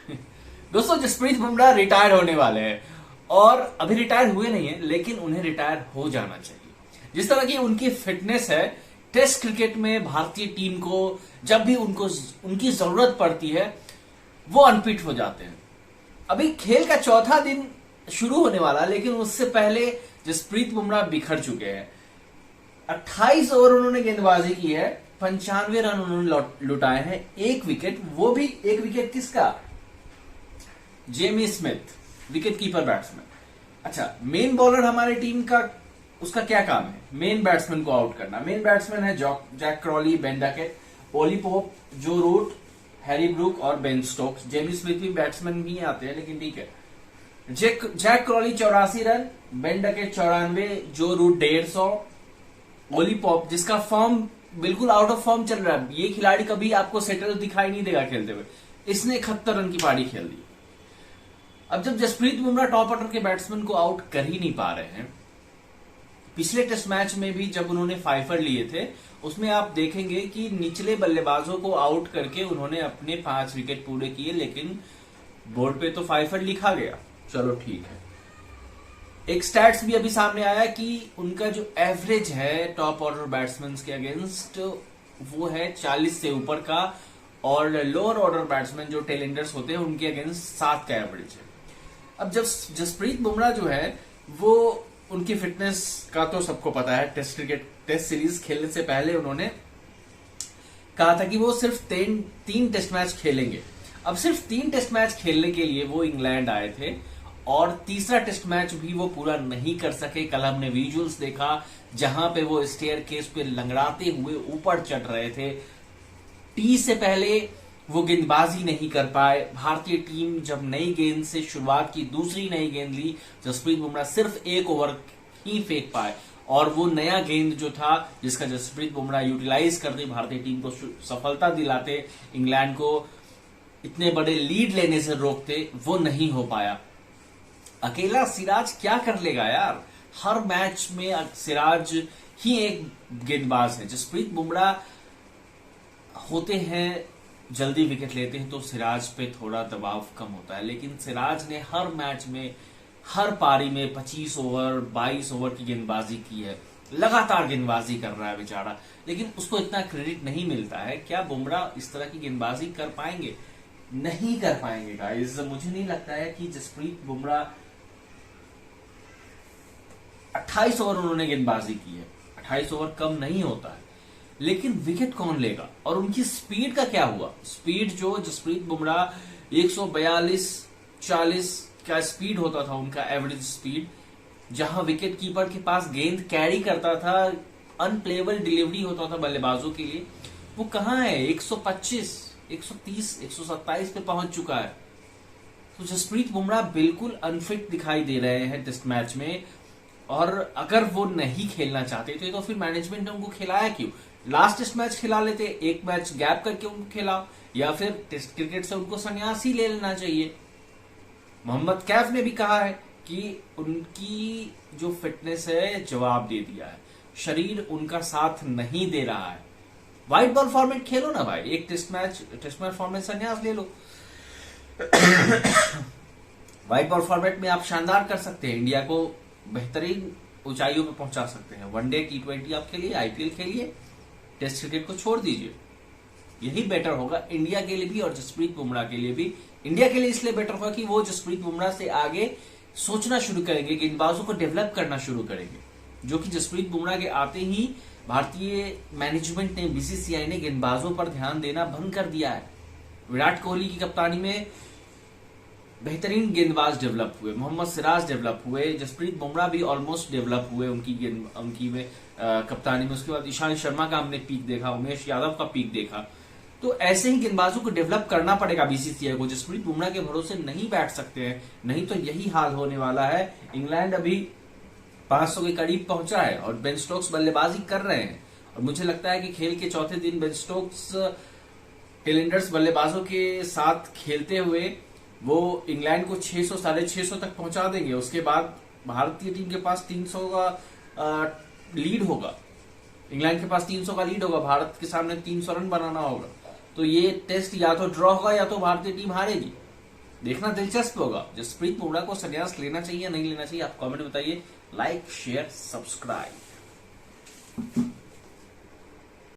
दोस्तों, जसप्रीत बुमराह रिटायर होने वाले हैं और अभी रिटायर हुए नहीं है, लेकिन उन्हें रिटायर हो जाना चाहिए। जिस तरह की उनकी फिटनेस है, टेस्ट क्रिकेट में भारतीय टीम को जब भी उनकी जरूरत पड़ती है वो अनफिट हो जाते हैं। अभी खेल का चौथा दिन शुरू होने वाला, लेकिन उससे पहले जसप्रीत बुमराह बिखर चुके हैं। 28 ओवर उन्होंने गेंदबाजी की है, 95 रन उन्होंने लुटाए हैं, एक विकेट, वो भी एक विकेट किसका? Jamie Smith, wicket keeper batsman. अच्छा, मेन बॉलर हमारी टीम का, उसका क्या काम है? मेन बैट्समैन को आउट करना। मेन बैट्समैन है Jack Crawley, Ben Duckett, Ollie Pope, Joe Root, Harry Brook और बेन स्टोक्स। जेमी स्मिथ भी बैट्समैन ही आते हैं, लेकिन ठीक है। Jack Crawley 84 run, Ben Duckett 94, Joe Root 150, Ollie Pope जिसका फॉर्म बिल्कुल आउट ऑफ फॉर्म चल रहा है, ये खिलाड़ी कभी आपको सेटल दिखाई नहीं देगा खेलते हुए, इसने 71 रन की पारी खेल दी। अब जब जसप्रीत बुमराह टॉप ऑर्डर के बैट्समैन को आउट कर ही नहीं पा रहे हैं, पिछले टेस्ट मैच में भी जब उन्होंने फाइफर लिए थे, उसमें आप देखेंगे कि निचले बल्लेबाजों को आउट करके उन्होंने अपने 5 विकेट पूरे किए, लेकिन बोर्ड पे तो फाइफर लिखा गया। चलो ठीक है। एक स्टैट्स भी अभी सामने आया कि उनका जो एवरेज है टॉप ऑर्डर बैट्समैन के अगेंस्ट, वो है 40 से ऊपर का, और लोअर ऑर्डर बैट्समैन जो टेलेंडर्स होते हैं उनके अगेंस्ट 7 का एवरेज है। अब जब जसप्रीत बुमराह जो है, वो उनकी फिटनेस का तो सबको पता है। टेस्ट सीरीज खेलने से पहले उन्होंने कहा था कि वो सिर्फ 3 टेस्ट मैच खेलेंगे। अब सिर्फ 3 टेस्ट मैच खेलने के लिए वो इंग्लैंड आए थे, और तीसरा टेस्ट मैच भी वो पूरा नहीं कर सके। कल हमने विजुअल्स देखा जहां पे वो स्टेयर केस पे लंगड़ाते हुए ऊपर चढ़ रहे थे। टी से पहले वो गेंदबाजी नहीं कर पाए। भारतीय टीम जब नई गेंद से शुरुआत की, दूसरी नई गेंद ली, जसप्रीत बुमराह सिर्फ 1 ओवर ही फेंक पाए, और वो नया गेंद जो था जिसका जसप्रीत बुमराह यूटिलाइज करते भारतीय टीम को सफलता दिलाते, इंग्लैंड को इतने बड़े लीड लेने से रोकते, वो नहीं हो पाया। अकेला सिराज क्या कर लेगा यार? हर मैच में सिराज ही एक गेंदबाज है। जसप्रीत बुमराह होते हैं, जल्दी विकेट लेते हैं, तो सिराज पे थोड़ा दबाव कम होता है, लेकिन सिराज ने हर मैच में, हर पारी में 25 ओवर 22 ओवर की गेंदबाजी की है। लगातार गेंदबाजी कर रहा है बेचारा, लेकिन उसको इतना क्रेडिट नहीं मिलता है। क्या बुमराह इस तरह की गेंदबाजी कर पाएंगे? नहीं कर पाएंगे गाइस। मुझे नहीं लगता है कि जसप्रीत बुमराह 28 ओवर उन्होंने गेंदबाजी की है। 28 ओवर कम नहीं होता है, लेकिन विकेट कौन लेगा? और उनकी स्पीड का क्या हुआ? स्पीड जो जसप्रीत बुमराह 142-40 का स्पीड होता था उनका एवरेज स्पीड, जहां विकेट कीपर के पास गेंद कैरी करता था, अनप्लेएबल डिलीवरी होता था बल्लेबाजों के लिए, वो कहां है? 125, 130, 127 पे पहुंच चुका है। तो जसप्रीत बुमराह बिल्कुल अनफिट दिखाई दे रहे हैं टेस्ट मैच में, और अगर वो नहीं खेलना चाहते थे तो फिर मैनेजमेंट ने उनको खिलाया क्यों? लास्ट टेस्ट मैच खिला लेते, एक मैच गैप करके उनको खिलाओ, या फिर टेस्ट क्रिकेट से उनको संन्यास ही ले लेना चाहिए। मोहम्मद कैफ ने भी कहा है कि उनकी जो फिटनेस है जवाब दे दिया है, शरीर उनका साथ नहीं दे रहा है। व्हाइट बॉल फॉर्मेट खेलो ना भाई, एक टेस्ट मैच फॉर्मेट संन्यास ले लो। व्हाइट बॉल फॉर्मेट में आप शानदार कर सकते हैं, इंडिया को बेहतरीन ऊंचाइयों पर पहुंचा सकते हैं। वनडे, T20 आप खेलिए, आईपीएल खेलिए, टेस्ट क्रिकेट को छोड़ दीजिए। यही बेटर होगा इंडिया के लिए भी और जसप्रीत बुमराह के लिए भी। इंडिया के लिए इसलिए बेटर होगा कि वो जसप्रीत बुमराह से आगे सोचना शुरू करेंगे, गेंदबाजों को डेवलप करना शुरू करेंगे, जो कि जसप्रीत बुमराह के आते ही भारतीय मैनेजमेंट ने, बीसीसीआई ने गेंदबाजों पर ध्यान देना बंद कर दिया है। विराट कोहली की कप्तानी में बेहतरीन गेंदबाज डेवलप हुए, मोहम्मद सिराज डेवलप हुए, जसप्रीत बुमराह भी ऑलमोस्ट डेवलप हुए उनकी में कप्तानी में। उसके बाद ईशांत शर्मा का हमने पीक देखा, उमेश यादव का पीक देखा। तो ऐसे ही गेंदबाजों को डेवलप करना पड़ेगा बीसीसीआई को। जसप्रीत बुमराह के भरोसे नहीं बैठ सकते हैं, नहीं तो यही हाल होने वाला है। इंग्लैंड अभी 500 के करीब पहुंचा है और बेन स्टोक्स बल्लेबाजी कर रहे हैं, और मुझे लगता है कि खेल के चौथे दिन बेन स्टोक्स टेलेंडर्स बल्लेबाजों के साथ खेलते हुए वो इंग्लैंड को 600 650 तक पहुंचा देंगे। उसके बाद भारतीय टीम के पास 300 का लीड होगा, इंग्लैंड के पास 300 का लीड होगा, भारत के सामने 300 रन बनाना होगा। तो ये टेस्ट या तो ड्रॉ होगा या तो भारतीय टीम हारेगी। देखना दिलचस्प होगा। जसप्रीत बुमराह को संन्यास लेना चाहिए या नहीं लेना चाहिए, आप कमेंट में बताइए। Like, share, subscribe.